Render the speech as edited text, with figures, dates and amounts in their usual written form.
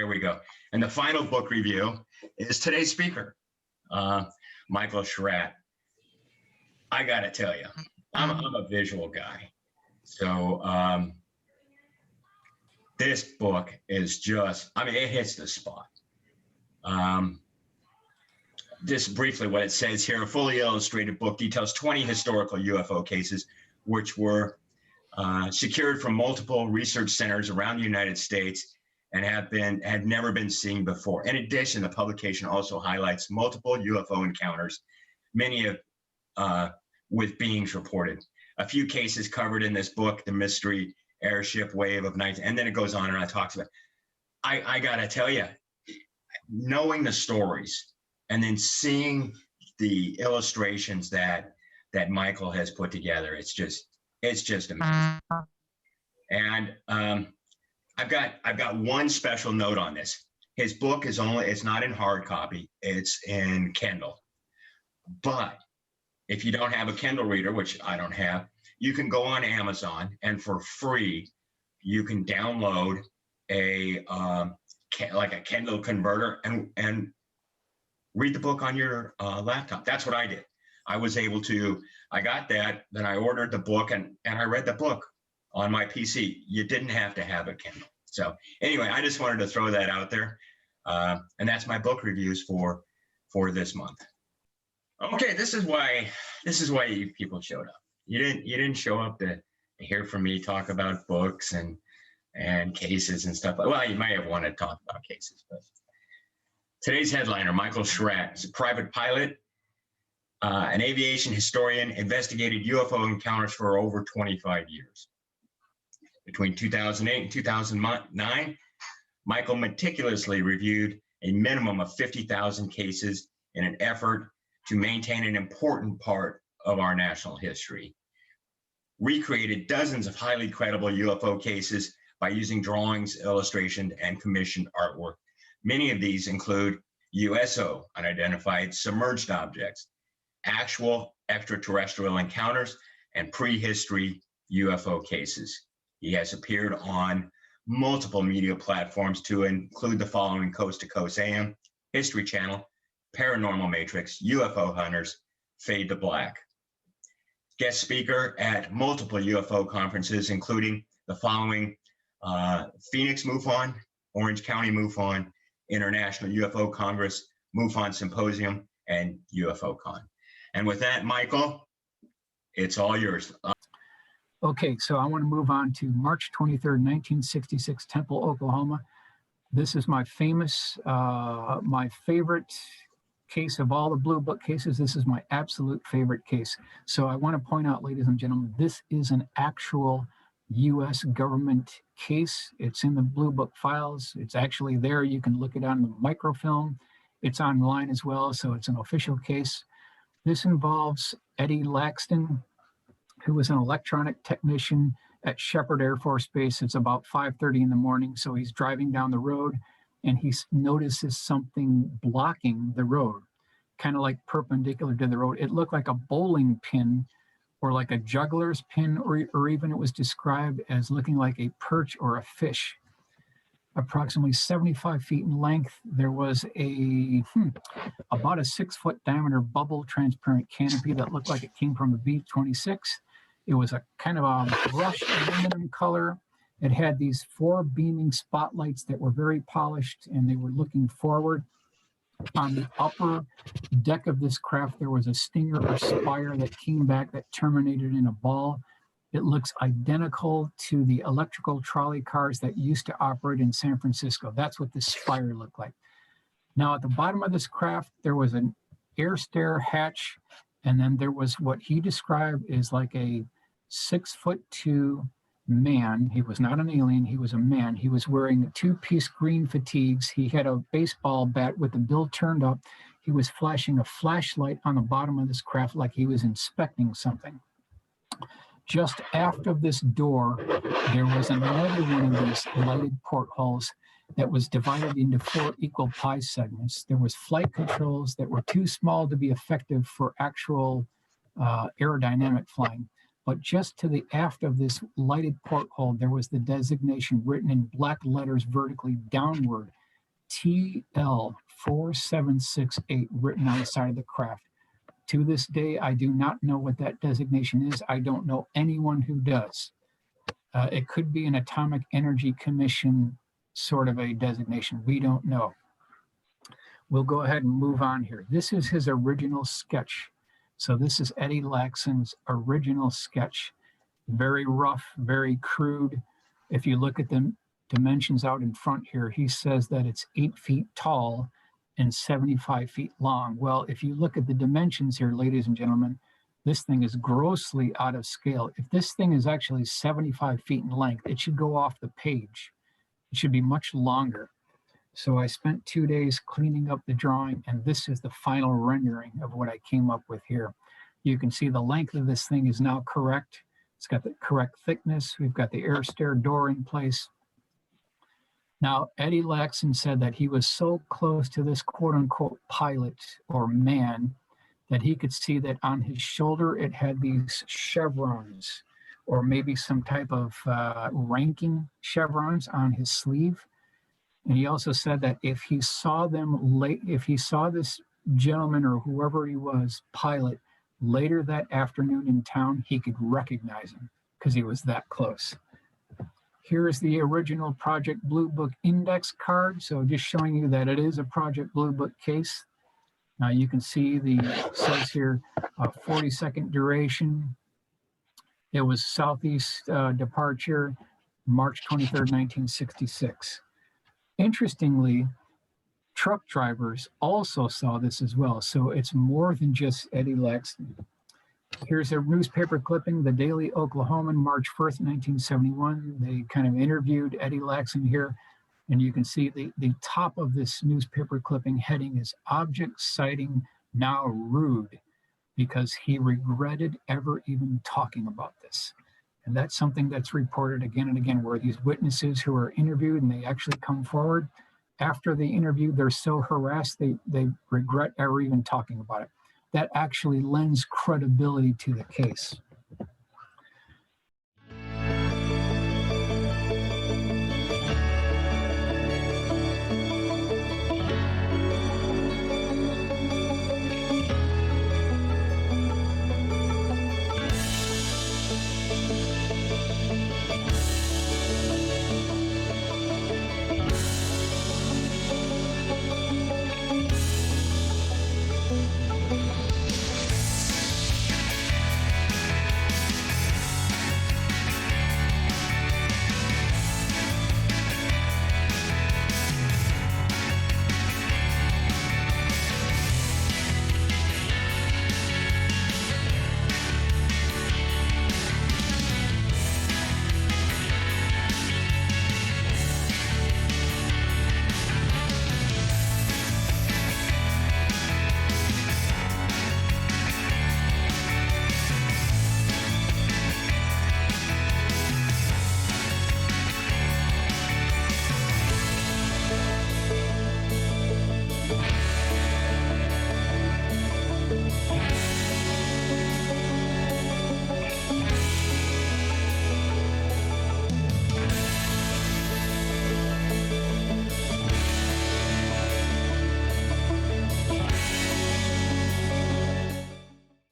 There we go. And the final book review is today's speaker, Michael Schratt. I got to tell you, I'm a visual guy. So this book is just, I mean, it hits the spot. Just briefly what it says here, a fully illustrated book details 20 historical UFO cases, which were secured from multiple research centers around the United States and had never been seen before. In addition, the publication also highlights multiple UFO encounters, many of with beings reported. A few cases covered in this book, the mystery airship wave of night, and then it goes on and talks about. I gotta tell you, knowing the stories and then seeing the illustrations that Michael has put together, it's just amazing. And I've got one special note on this. His book it's not in hard copy, it's in Kindle. But if you don't have a Kindle reader, which I don't have, you can go on Amazon and for free, you can download a Kindle converter and read the book on your laptop. That's what I did. I got that, then I ordered the book and I read the book on my PC. You didn't have to have a Kindle. So anyway, I just wanted to throw that out there. And that's my book reviews for this month. Okay, this is why you people showed up. You didn't show up to hear from me talk about books and cases and stuff. Well, you might have wanted to talk about cases, but today's headliner, Michael Schratt, is a private pilot, an aviation historian, investigated UFO encounters for over 25 years. Between 2008 and 2009, Michael meticulously reviewed a minimum of 50,000 cases in an effort to maintain an important part of our national history. Recreated dozens of highly credible UFO cases by using drawings, illustration, and commissioned artwork. Many of these include USO, unidentified submerged objects, actual extraterrestrial encounters, and prehistory UFO cases. He has appeared on multiple media platforms to include the following: Coast to Coast AM, History Channel, Paranormal Matrix, UFO Hunters, Fade to Black. Guest speaker at multiple UFO conferences, including the following: Phoenix MUFON, Orange County MUFON, International UFO Congress, MUFON Symposium, and UFOCon. And with that, Michael, it's all yours. Okay, so I want to move on to March 23rd, 1966, Temple, Oklahoma. This is my favorite case of all the Blue Book cases. This is my absolute favorite case. So I want to point out, ladies and gentlemen, this is an actual U.S. government case. It's in the Blue Book files. It's actually there. You can look it on the microfilm. It's online as well, so it's an official case. This involves Eddie Laxton, who was an electronic technician at Shepherd Air Force Base. It's about 5:30 in the morning, so he's driving down the road and he notices something blocking the road, kind of like perpendicular to the road. It looked like a bowling pin or like a juggler's pin, or even it was described as looking like a perch or a fish. Approximately 75 feet in length, there was about a 6-foot diameter bubble transparent canopy that looked like it came from a B-26. It was a kind of a brushed aluminum color. It had these 4 beaming spotlights that were very polished, and they were looking forward. On the upper deck of this craft, there was a stinger or spire that came back that terminated in a ball. It looks identical to the electrical trolley cars that used to operate in San Francisco. That's what this spire looked like. Now, at the bottom of this craft, there was an air stair hatch, and then there was what he described as like a 6'2" man. He was not an alien, he was a man. He was wearing 2-piece green fatigues. He had a baseball bat with the bill turned up. He was flashing a flashlight on the bottom of this craft like he was inspecting something. Just aft of this door, there was another one of these lighted portholes that was divided into 4 equal pie segments. There was flight controls that were too small to be effective for actual aerodynamic flying. But just to the aft of this lighted porthole, there was the designation written in black letters vertically downward. TL4768 written on the side of the craft. To this day, I do not know what that designation is. I don't know anyone who does. It could be an Atomic Energy Commission sort of a designation. We don't know. We'll go ahead and move on here. This is his original sketch. So this is Eddie Laxon's original sketch. Very rough, very crude. If you look at the dimensions out in front here, he says that it's 8 feet tall and 75 feet long. Well, if you look at the dimensions here, ladies and gentlemen, this thing is grossly out of scale. If this thing is actually 75 feet in length, it should go off the page. It should be much longer. So I spent 2 days cleaning up the drawing, and this is the final rendering of what I came up with here. You can see the length of this thing is now correct. It's got the correct thickness. We've got the air stair door in place. Now, Eddie Laxon said that he was so close to this quote unquote pilot or man that he could see that on his shoulder it had these chevrons, or maybe some type of ranking chevrons on his sleeve. And he also said that if he saw this gentleman or whoever he was, pilot, later that afternoon in town, he could recognize him because he was that close. Here is the original Project Blue Book index card. So just showing you that it is a Project Blue Book case. Now you can see it says here 40-second duration. It was southeast departure, March 23rd, 1966. Interestingly, truck drivers also saw this as well. So it's more than just Eddie Laxon. Here's a newspaper clipping, the Daily Oklahoman, March 1st, 1971. They kind of interviewed Eddie Laxon here. And you can see the top of this newspaper clipping heading is Object Sighting Now Rude, because he regretted ever even talking about this. And that's something that's reported again and again, where these witnesses who are interviewed and they actually come forward after the interview, they're so harassed, they regret ever even talking about it. That actually lends credibility to the case.